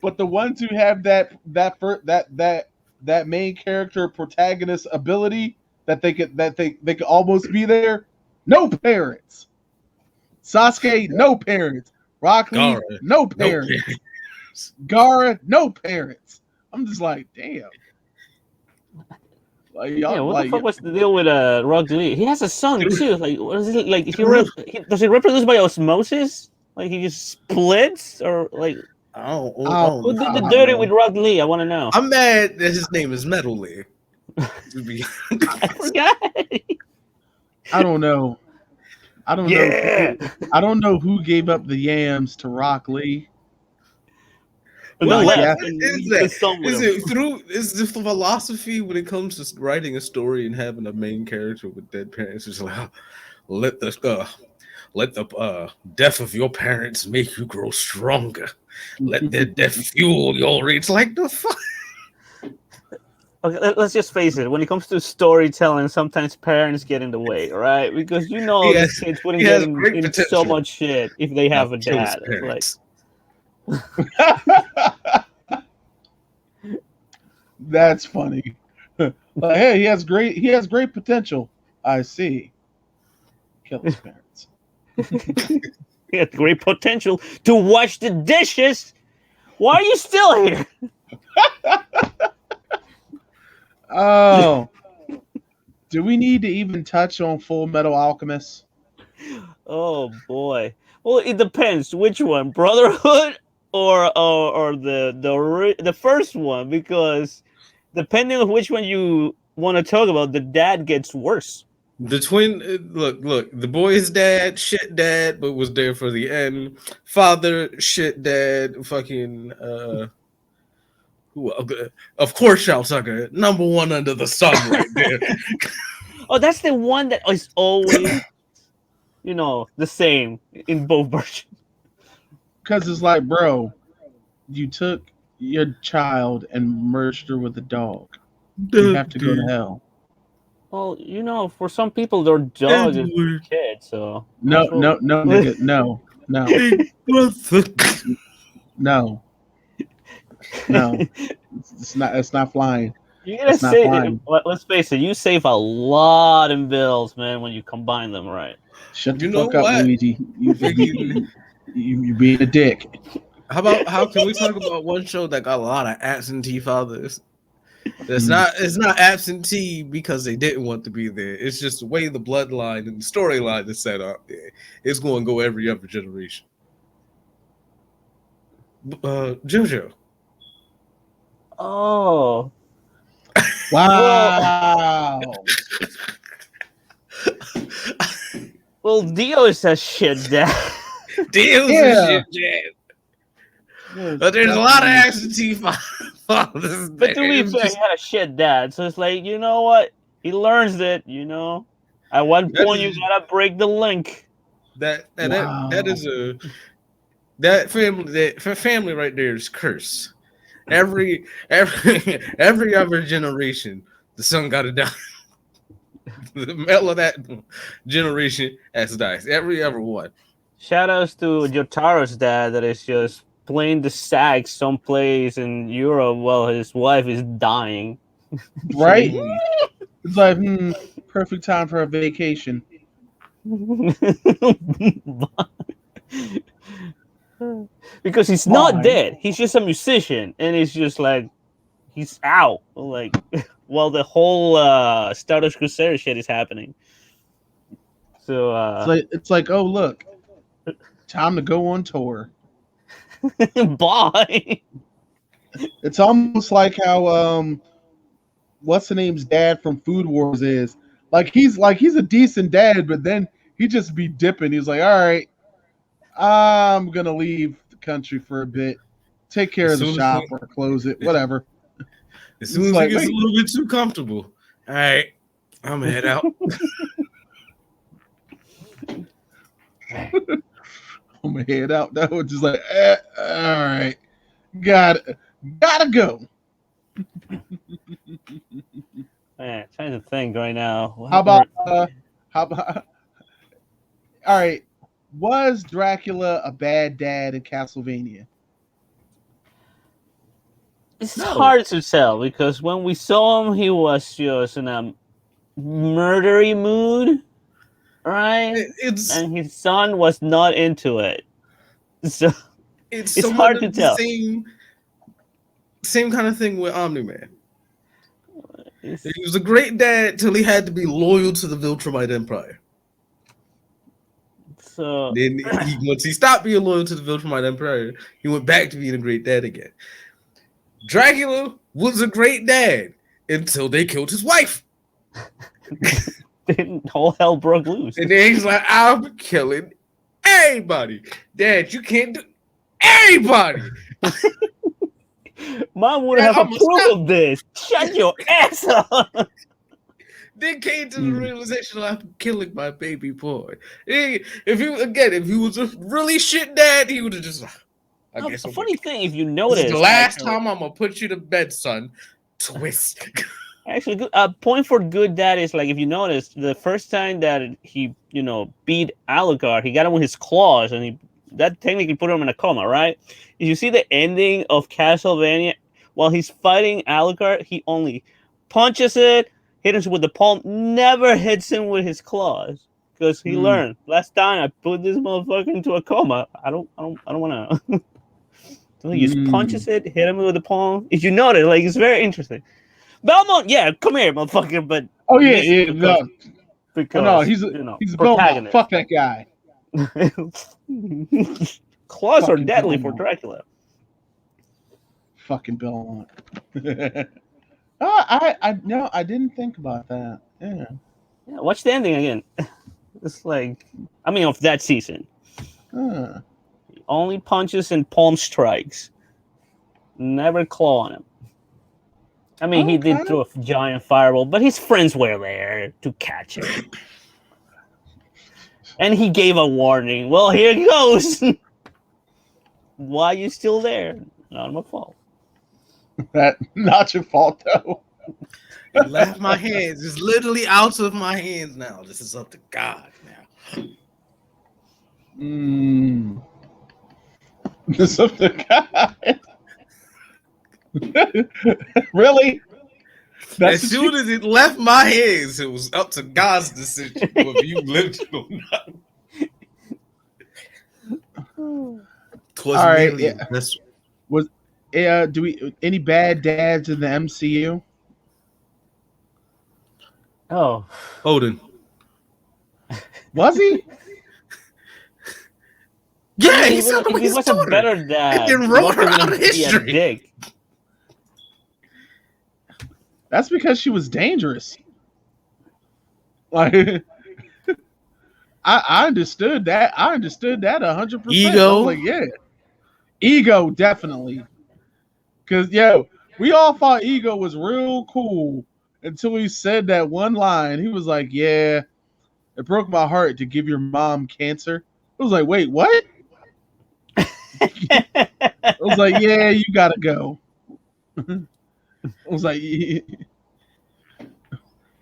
But the ones who have that main character protagonist ability that they could almost be there, no parents. Sasuke, no parents. Rock Lee, Gara, no no parents. parents. Gara, no parents. I'm just like, damn. Like Yeah, y'all, what the like fuck was the deal with Rock Lee? He has a son Dude. too. Like, what is it? Like, does he reproduce by osmosis? Like, he just splits, or like, who did the dirty with Rock Lee? I want to know. I'm mad that his name is Metal Lee. I forgot. I don't know. I don't Yeah. know. I don't know who gave up the yams to Rock Lee. But Well, then I left. guess- And Is he that? did some with him. Is the philosophy when it comes to writing a story and having a main character with dead parents? It's like, let the death of your parents make you grow stronger. Let their death fuel your rage. Like the fuck. Okay, let's just face it. When it comes to storytelling, sometimes parents get in the way, right? Because He these has- kids wouldn't he get has great in so potential. much shit if they have a Kill his dad. It's like, parents. That's funny. Like, hey, he has great potential. I see. Kill his parents. he had great potential to wash the dishes. Why are you still here? Oh. Do we need to even touch on Full Metal Alchemist? Oh boy. Well, it depends. Which one, Brotherhood or the first one? Because depending on which one you want to talk about, the dad gets worse. The twin, look, the boy's dad, shit dad, but was there for the end. Father, shit dad, fucking, who, of course, Shao Sucker, number one under the sun right there. Oh, that's the one that is always, the same in both versions. Because it's like, bro, you took your child and merged her with a dog. You have to go to hell. Well, for some people, their dog is their kid, so No, nigga, no. It's not flying. You gotta It's not say, flying. let's face it, you save a lot in bills, man, when you combine them, right? Shut the You know fuck up, what? Luigi. You being a dick. How can we talk about one show that got a lot of absentee fathers? It's not absentee because they didn't want to be there. It's just the way the bloodline and the storyline is set up. It's going to go every other generation. JoJo. Oh. Wow. Well, Dio is a shit dad. Deals Yeah. and shit, Jan. But there's a lot of absentee fathers. But to be fair, he had a shit dad, so it's like, you know what? He learns it, At one point, you gotta break the link. That Wow. is that family right there is cursed. Every other generation, the son got to die. The male of that generation has died. Every other one. Shout outs to Jotaro's dad that is just playing the sax someplace in Europe while his wife is dying. Right? It's like, perfect time for a vacation. Because he's not dead. He's just a musician, and he's just like, he's out. Like, while the whole Stardust Crusader shit is happening. So It's like, oh look, time to go on tour. bye. It's almost like how what's the name's dad from Food Wars is. He's a decent dad, but then he just be dipping. He's like, all right, I'm gonna leave the country for a bit. Take care of the shop or close it, whatever. As soon as he gets a little bit too comfortable, all right, I'm gonna head out. I'm gonna head out. That was just like, all right. Gotta go. Man, trying to think right now. How about how about all right? Was Dracula a bad dad in Castlevania? It's No. hard to tell because when we saw him, he was just in a murdery mood, right? It's And his son was not into it, so it's it's somewhat hard to of the tell. same kind of thing with Omni-Man. It's, He was a great dad till he had to be loyal to the Viltrumite Empire. so Then once he stopped being loyal to the Viltrumite Empire, he went back to being a great dad again. Dracula was a great dad until they killed his wife. then all hell broke loose. And then he's like, I'm killing everybody. Dad, you can't do everybody. Mom would Dad, have I'ma approved stop. of this. Shut your ass up. Then came to the realization I'm killing my baby boy. If he was a really shit dad, he would have just. I guess A funny thing, if you this notice, is the last actually, time I'm gonna put you to bed, son. Twist. Actually, a point for good dad is like if you notice the first time that he beat Alucard, he got him with his claws, and that technically put him in a coma, right? If you see the ending of Castlevania, while he's fighting Alucard, he only punches it, hits him with the palm, never hits him with his claws because he learned last time I put this motherfucker into a coma. I don't want to. So he just punches it, hit him with the palm. If you notice, like it's very interesting. Belmont, yeah, come here, motherfucker. But because he's protagonist. Belmont. Fuck that guy. Claws are Fucking deadly Belmont. for Dracula. Fucking Belmont. I didn't think about that. Yeah. Watch the ending again. It's like, of that season. Only punches and palm strikes. Never claw on him. He did throw a giant fireball, but his friends were there to catch him. And he gave a warning. Well, here it goes. Why are you still there? Not my fault. That not your fault though. It left my hands. It's literally out of my hands now. This is up to God now. This is up to God. Really? As soon as it left my hands, it was up to God's decision whether you lived it or not. All right. Yeah. Do we any bad dads in the MCU? Oh, Odin. Was he? Yeah, he was a better dad. He wrote her out of history. Dick. That's because she was dangerous. Like, I understood that. I understood that 100%. Ego, like, yeah, ego definitely. Because we all thought Ego was real cool until he said that one line. He was like, "Yeah, it broke my heart to give your mom cancer." I was like, "Wait, what?" I was like, "Yeah, you gotta go." I was like, yeah.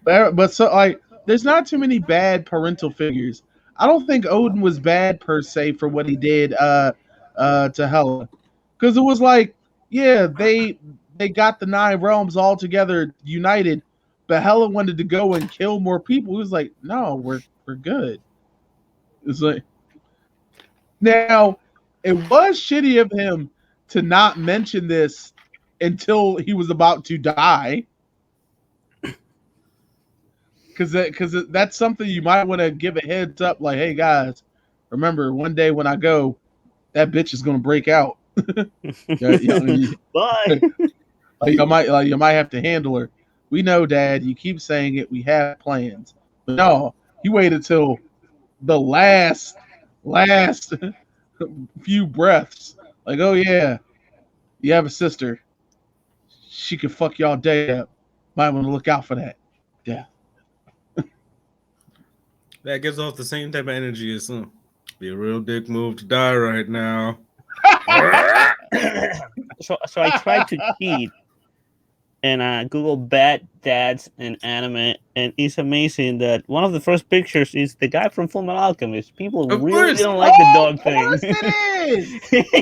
But so like, there's not too many bad parental figures. I don't think Odin was bad per se for what he did to Hela, because it was like, yeah, they got the 9 realms all together united, but Hela wanted to go and kill more people. He was like, no, we're good. It's like, now it was shitty of him to not mention this until he was about to die. Because that's something you might want to give a heads up, like, hey guys, remember one day when I go, that bitch is gonna break out. Bye. You might have to handle her. We know, Dad. You keep saying it. We have plans, but no, you waited till the last few breaths. Like, oh yeah, you have a sister. She could fuck y'all day up. Might want to look out for that. Yeah. That gives off the same type of energy as be a real dick move to die right now. so I tried to cheat and Google bad dads in anime, and it's amazing that one of the first pictures is the guy from Fullmetal Alchemist. People Of really course. don't like the dog Of thing. course it is.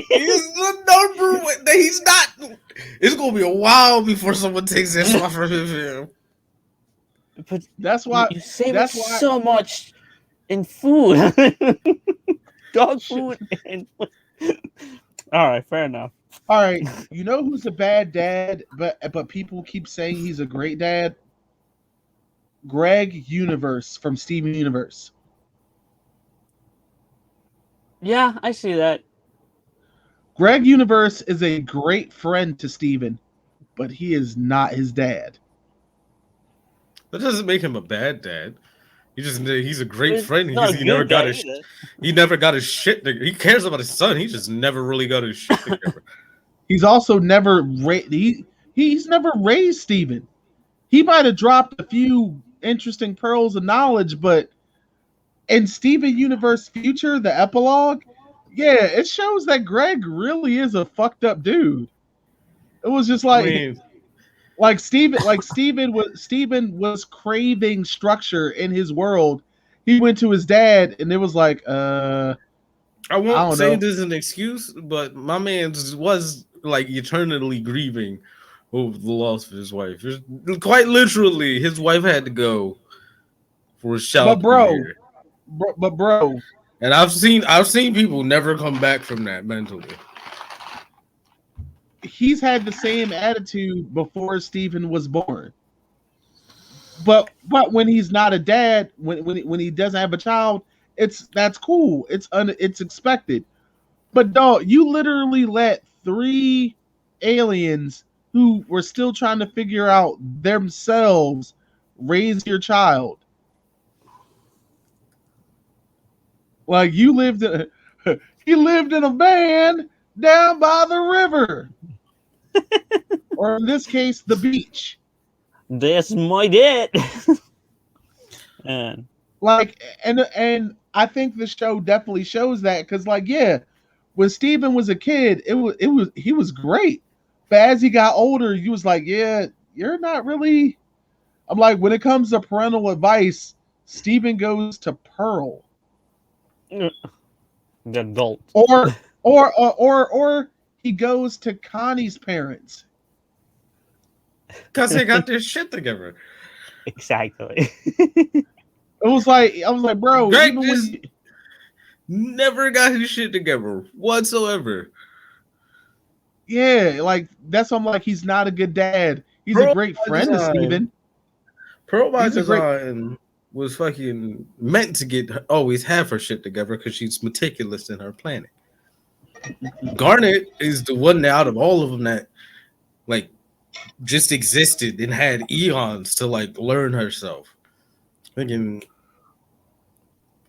He's the number one. He's not. It's gonna be a while before someone takes that spot from him. But That's why. you save That's it why. so much in food, dog food, and all right, fair enough. All right, you know who's a bad dad, but people keep saying he's a great dad? Greg Universe from Steven Universe. Yeah, I see that. Greg Universe is a great friend to Steven, but he is not his dad. That doesn't make him a bad dad. He's a great He's friend. not a He never good got dad his either. he never got his shit together. He cares about his son. He just never really got his shit together. He's also never he's never raised Steven. He might have dropped a few interesting pearls of knowledge, but in Steven Universe Future, the epilogue, yeah, it shows that Greg really is a fucked up dude. It was just like I mean, Steven was craving structure in his world. He went to his dad and it was like I I won't don't say know. this is an excuse, but my man was like eternally grieving over the loss of his wife. Quite literally, his wife had to go for his child to be here. Bro, And I've seen people never come back from that mentally. he's had the same attitude before Steven was born. But when he's not a dad, when he doesn't have a child, that's cool. It's expected. But dog, you literally let 3 aliens who were still trying to figure out themselves raise your child. Like he lived in a van down by the river. Or in this case, the beach. That's my dad. And Like and I think the show definitely shows that because like yeah, when Steven was a kid, he was great. But as he got older, he was like, yeah, you're not really. I'm like, when it comes to parental advice, Steven goes to Pearl. the adult. Or he goes to Connie's parents. Because they got their shit together. Exactly. It was like I was like, bro, Greg even just when never got his shit together whatsoever. yeah, like that's why I'm like, he's not a good dad. He's Pearl a great by friend to design. Steven. Pearl by He's a great- design was fucking meant to always have her shit together because she's meticulous in her planning. Garnet is the one out of all of them that like just existed and had eons to like learn herself. Thinking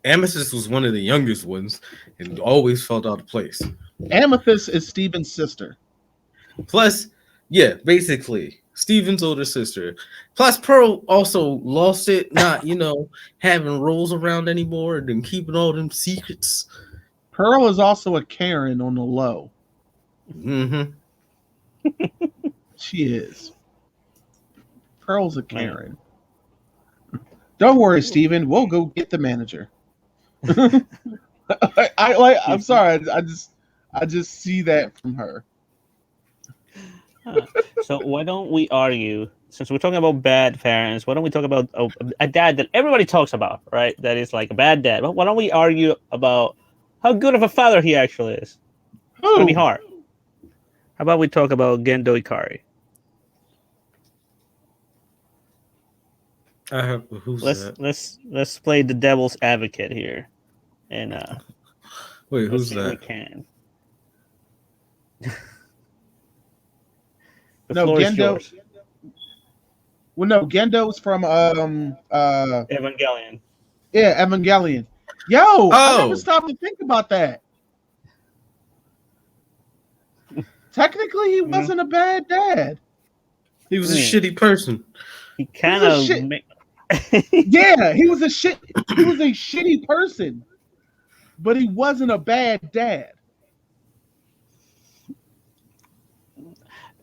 Amethyst was one of the youngest ones and always felt out of place. Amethyst is Steven's sister. Plus, yeah, basically Steven's older sister. Plus, Pearl also lost it, not having roles around anymore and keeping all them secrets. Pearl is also a Karen on the low. Mm-hmm. She is. Pearl's a Karen. Don't worry, Steven. We'll go get the manager. I'm sorry. I just see that from her. So why don't we argue? Since we're talking about bad parents, why don't we talk about a dad that everybody talks about, right? That is like a bad dad. Why don't we argue about how good of a father he actually is? It's gonna be hard. How about we talk about Gendo Ikari? Who's that? Let's play the devil's advocate here, and Wait, who's let's see if we that? can. The No, floor is Gendo. yours. Well, no, Gendo's from Evangelion. yeah, Evangelion. Yo, I Oh. never stopped to think about that. Technically, he wasn't a bad dad. He was a Yeah. shitty person. He kind a of shit- Yeah, he was a shitty person, but he wasn't a bad dad.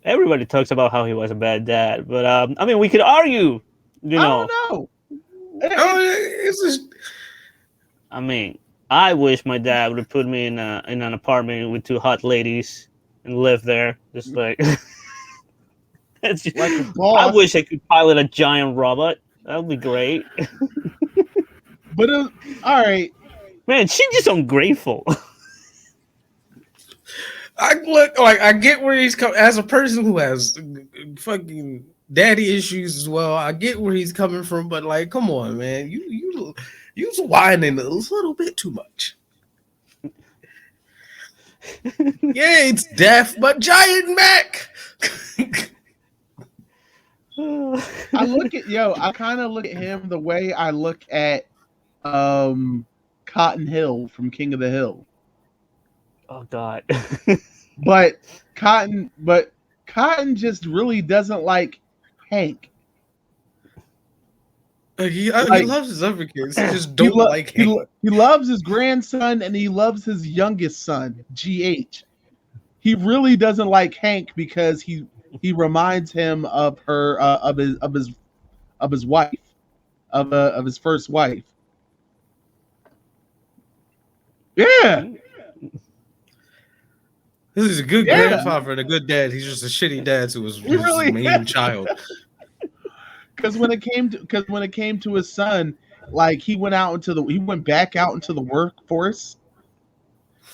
everybody talks about how he was a bad dad, but I mean, we could argue, you know. I don't know. It's just, I mean, I wish my dad would have put me in an apartment with 2 hot ladies and live there, just like. It's just, Like a boss. I wish I could pilot a giant robot. That would be great. But all right, Man, she's just ungrateful. I get where he's coming. As a person who has fucking daddy issues as well, I get where he's coming from. But like, come on, man, you're whining a little bit too much. Yeah, it's deaf, but giant Mac. I kind of look at him the way I look at Cotton Hill from King of the Hill. Oh God. But Cotton just really doesn't like Hank. He loves his other kids. He just don't like Hank. He loves his grandson and he loves his youngest son, GH. He really doesn't like Hank because he reminds him of her of his wife, of his first wife. Yeah. This is a good grandfather and a good dad. He's just a shitty dad to his main child. Because when it came to his son, like he went back out into the workforce,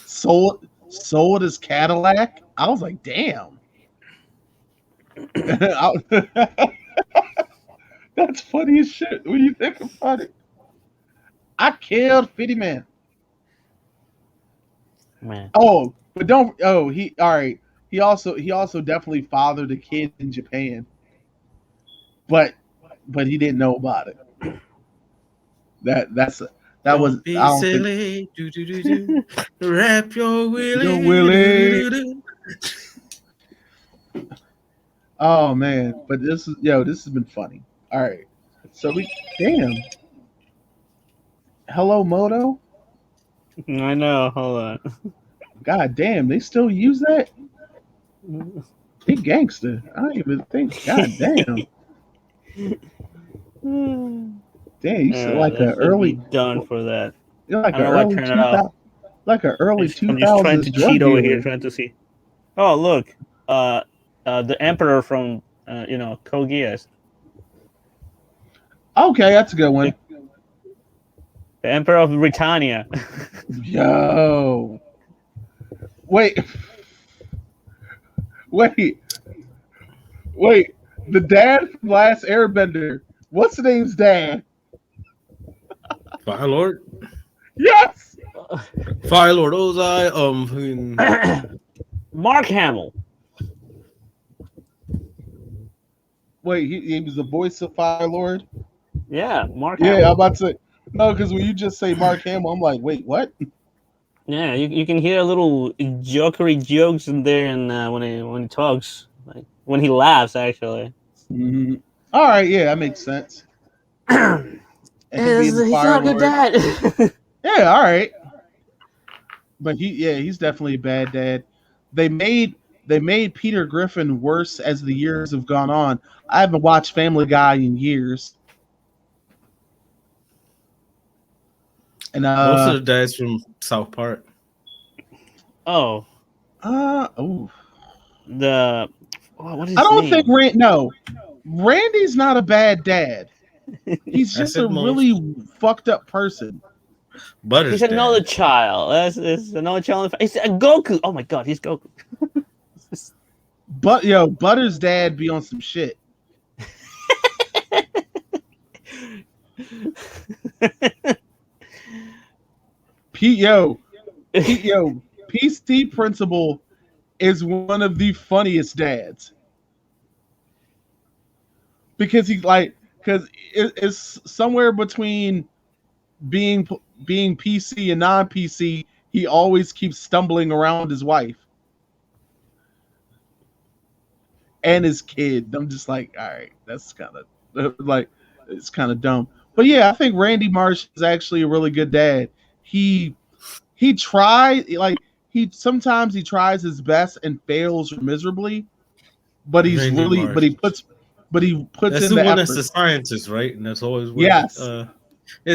sold his Cadillac. I was like, damn. That's funny as shit when you think about it. I killed 50 Man. Oh, but don't. Oh, he all right. He also definitely fathered a kid in Japan, but he didn't know about it. That was be I don't silly. Think, Wrap your willy. Your willy. Oh man, but this has been funny. All right, so Hello Moto. I know. Hold on. God damn, they still use that? They gangster. I don't even think. God damn. Damn, you still like an early done for that. You're like an early 2000, like an early 2000s. I'm just trying to cheat over here, trying to see. Oh look, the emperor from Code Geass. Okay, that's a good one. The Emperor of Britannia. Yo. Wait. The dad from Last Airbender. What's the name's dad? Fire Lord. Yes. Fire Lord Ozai. Mark Hamill. Wait, he was the voice of Fire Lord? Yeah, Mark Yeah, Hamill. I'm about to say no, because when you just say Mark Hamill, I'm like, wait, what? Yeah, you can hear little jokery jokes in there, and when he talks, like when he laughs, actually. Mm-hmm. All right, yeah, that makes sense. He's not a good dad. Yeah, all right. But he's definitely a bad dad. They made Peter Griffin worse as the years have gone on. I haven't watched Family Guy in years. And most of the dads from South Park. Oh. The what is I don't his name? think Randy's not a bad dad. He's just a really fucked up person. Butter's he's another child. That's another child. He's a Goku. Oh my god, he's Goku. But Butter's dad be on some shit. PC Principal is one of the funniest dads because it's somewhere between being PC and non-PC. He always keeps stumbling around his wife and his kid. I'm just like, all right, that's kind of like it's kind of dumb. But yeah, I think Randy Marsh is actually a really good dad. He tries sometimes he tries his best and fails miserably. but he's Ranging really, but he Martians. puts That's in the the one effort. that's the scientist, right? And that's always where Yes. and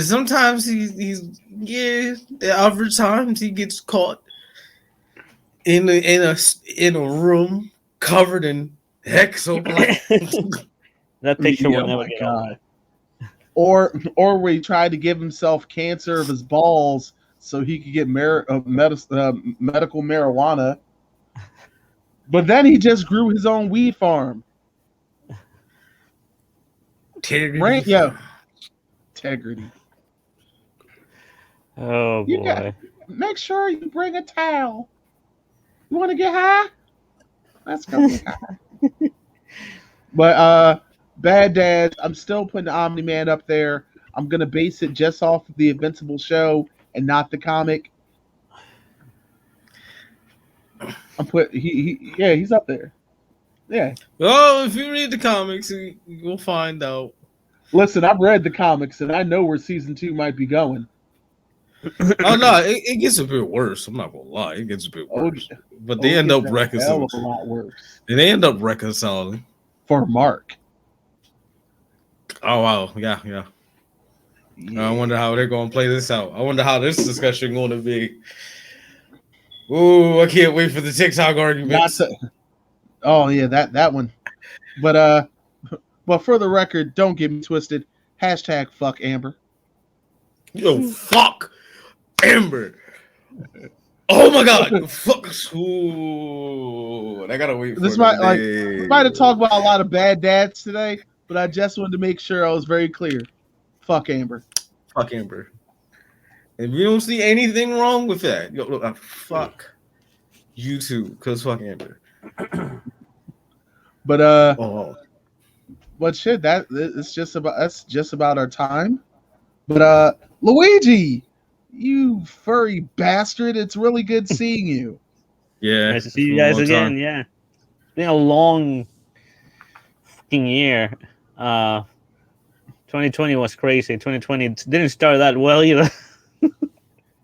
sometimes he's other times he gets caught in a room covered in hexaplasm. That picture will Oh never my get God. old. Or where he tried to give himself cancer of his balls so he could get medical marijuana, but then he just grew his own weed farm. Integrity. Yeah, integrity. Oh You got boy. make sure you bring a towel. You want to get high? Let's go get high. But Bad Dads, I'm still putting the Omni Man up there. I'm gonna base it just off of the Invincible show and not the comic. He's up there. Yeah. Well, if you read the comics, you'll find out. Listen, I've read the comics and I know where season 2 might be going. Oh no, it gets a bit worse. I'm not gonna lie, it gets a bit worse. But they end up reconciling. A lot worse. And they end up reconciling For Mark. Oh wow, yeah. I wonder how they're gonna play this out. I wonder how this discussion gonna be. Ooh, I can't wait for the TikTok arguments. Oh yeah, that one. But for the record, don't get me twisted. Hashtag fuck Amber. Yo, fuck Amber. Oh my god, fuck. Ooh, I gotta wait for this. We might have talked about a lot of bad dads today, but I just wanted to make sure I was very clear. Fuck Amber. Fuck Amber. If you don't see anything wrong with that, yo, fuck you too, cause fuck Amber. But shit, that's just about our time. But Luiggi, you furry bastard, it's really good seeing you. Yeah, Nice to see you guys again. Time. Yeah, it's been a long fucking year. 2020 was crazy. 2020 didn't start that well either.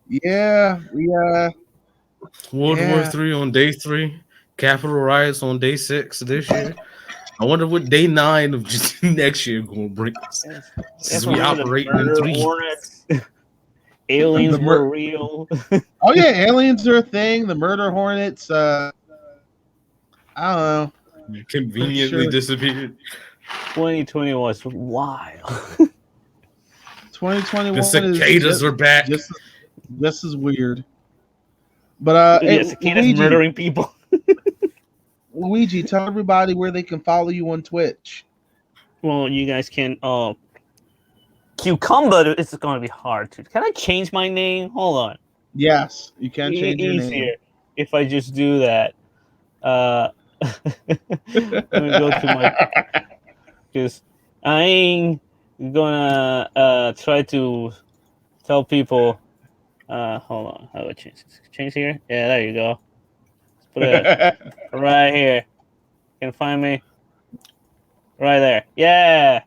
Yeah, World War III on day 3, Capitol riots on day 6 this year. I wonder what day 9 of next year gonna bring us. Since we operating in 3 Hornets. Aliens were real. Oh yeah, aliens are a thing. The murder hornets. I don't know. Conveniently disappeared. 2020 was wild. 2021. The cicadas are back. This is weird. But cicadas Luiggi, murdering people. Luiggi, tell everybody where they can follow you on Twitch. Well, you guys can. Cucumber. It's going to be hard to. Can I change my name? Hold on. Yes, you can change your name. If I just do that. Let me go to my. Because I ain't gonna try to tell people. Hold on. How do I change this? Change here? Yeah, there you go. Let's put it right here. You can find me right there. Yeah.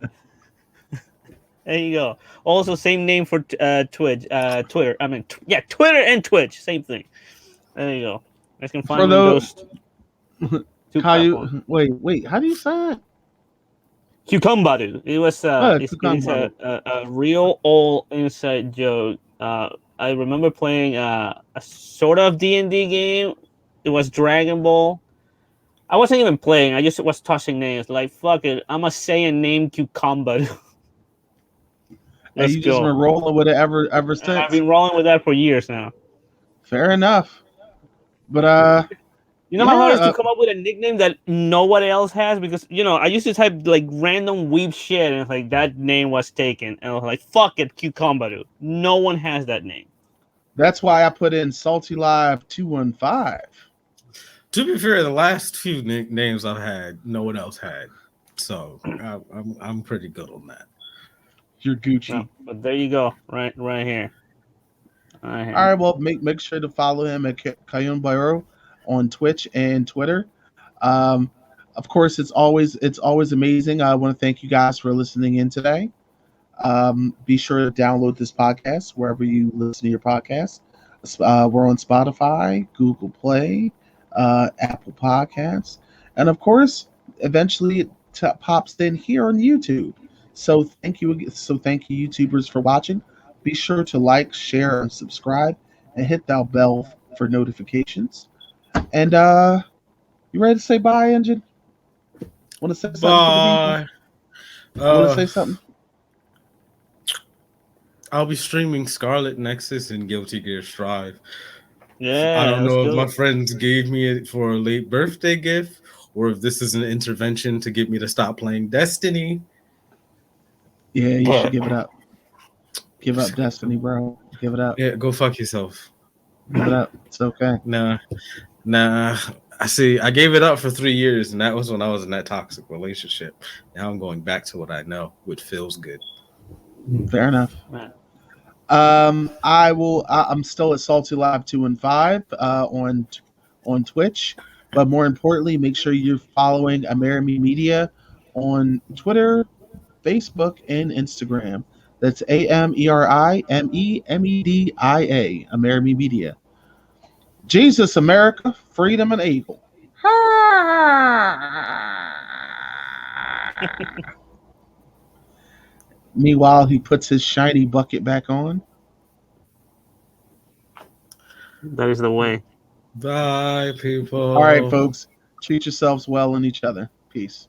There you go. Also, same name for Twitch, Twitter. I mean, Twitter and Twitch, same thing. There you go. You guys can find me those two platforms. Wait. How do you say it? Cucumber. It was it's a real old inside joke. I remember playing a sort of D&D game. It was Dragon Ball. I wasn't even playing. I just was tossing names. Like, fuck it. I'm a Saiyan named Cucumber. Let's go. Just been rolling with it ever since. I've been rolling with that for years now. Fair enough. But you know how hard it is to come up with a nickname that nobody else has? Because, I used to type like random weeb shit and it's like that name was taken. And I was like, fuck it, Cucumber. No one has that name. That's why I put in Salty Live 215. To be fair, the last few nicknames I've had, no one else had. So I'm pretty good on that. You're Gucci. No, but there you go. Right here. All right, well, make sure to follow him at Kayun Bayro on Twitch and Twitter. Of course, it's always amazing. I want to thank you guys for listening in today. Be sure to download this podcast wherever you listen to your podcast. We're on Spotify, Google Play, Apple Podcasts, and of course, eventually it pops in here on YouTube. So thank you, YouTubers, for watching. Be sure to like, share, and subscribe, and hit that bell for notifications. And you ready to say bye, Engine? Want to say something to the people? Bye. Want to say something? I'll be streaming Scarlet Nexus and Guilty Gear Strive. Yeah, I don't let's know if go. my friends gave me it for a late birthday gift or if this is an intervention to get me to stop playing Destiny. Yeah, you should give it up. Give up Destiny, bro. Give it up. Yeah, go fuck yourself. Give it up. It's okay. Nah. I see. I gave it up for 3 years, and that was when I was in that toxic relationship. Now I'm going back to what I know, which feels good. Fair enough. I'm still at Salty Lab 2 and 5 on Twitch, but more importantly, make sure you're following Amerime Media on Twitter, Facebook, and Instagram. That's AMERIMEMEDIA, Amerime Media. Jesus, America, freedom and eagle. Meanwhile, he puts his shiny bucket back on. That is the way. Bye, people. All right, folks. Treat yourselves well and each other. Peace.